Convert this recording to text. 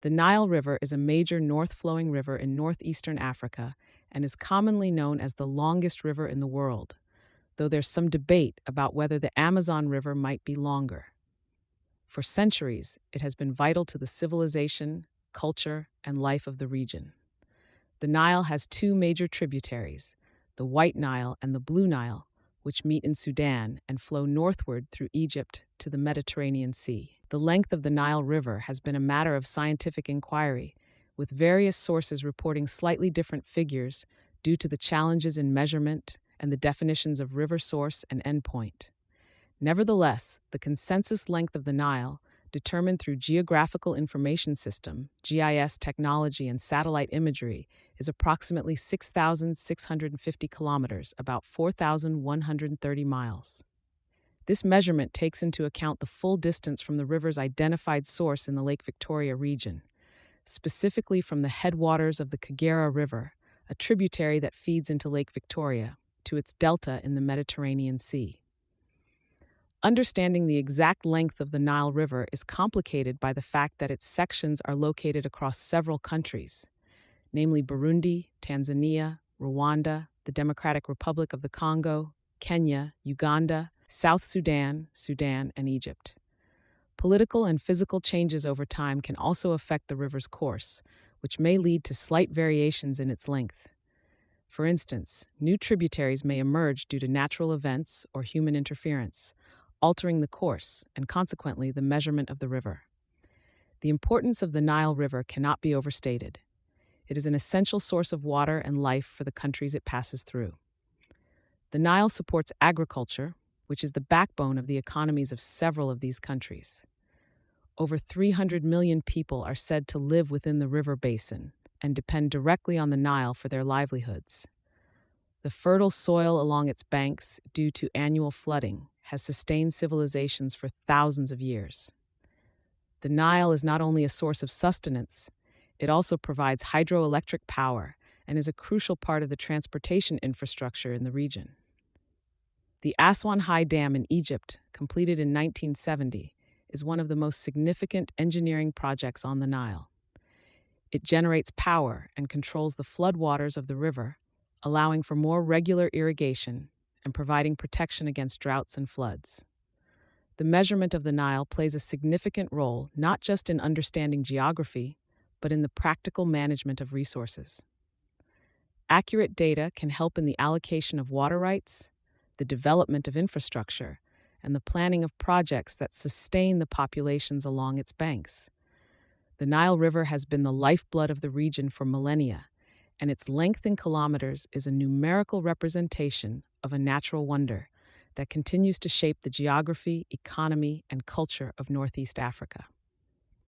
The Nile River is a major north-flowing river in northeastern Africa and is commonly known as the longest river in the world, though there's some debate about whether the Amazon River might be longer. For centuries, it has been vital to the civilization, culture, and life of the region. The Nile has two major tributaries, the White Nile and the Blue Nile, which meet in Sudan and flow northward through Egypt to the Mediterranean Sea. The length of the Nile River has been a matter of scientific inquiry, with various sources reporting slightly different figures due to the challenges in measurement and the definitions of river source and endpoint. Nevertheless, the consensus length of the Nile, determined through Geographical Information System (GIS) technology and satellite imagery, is approximately 6,650 kilometers, about 4,130 miles. This measurement takes into account the full distance from the river's identified source in the Lake Victoria region, specifically from the headwaters of the Kagera River, a tributary that feeds into Lake Victoria, to its delta in the Mediterranean Sea. Understanding the exact length of the Nile River is complicated by the fact that its sections are located across several countries, namely Burundi, Tanzania, Rwanda, the Democratic Republic of the Congo, Kenya, Uganda, South Sudan, Sudan, and Egypt. Political and physical changes over time can also affect the river's course, which may lead to slight variations in its length. For instance, new tributaries may emerge due to natural events or human interference, altering the course and consequently the measurement of the river. The importance of the Nile River cannot be overstated. It is an essential source of water and life for the countries it passes through. The Nile supports agriculture, which is the backbone of the economies of several of these countries. Over 300 million people are said to live within the river basin and depend directly on the Nile for their livelihoods. The fertile soil along its banks, due to annual flooding, has sustained civilizations for thousands of years. The Nile is not only a source of sustenance, it also provides hydroelectric power and is a crucial part of the transportation infrastructure in the region. The Aswan High Dam in Egypt, completed in 1970, is one of the most significant engineering projects on the Nile. It generates power and controls the floodwaters of the river, allowing for more regular irrigation and providing protection against droughts and floods. The measurement of the Nile plays a significant role not just in understanding geography, but in the practical management of resources. Accurate data can help in the allocation of water rights, the development of infrastructure, and the planning of projects that sustain the populations along its banks. The Nile River has been the lifeblood of the region for millennia, and its length in kilometers is a numerical representation of a natural wonder that continues to shape the geography, economy, and culture of Northeast Africa.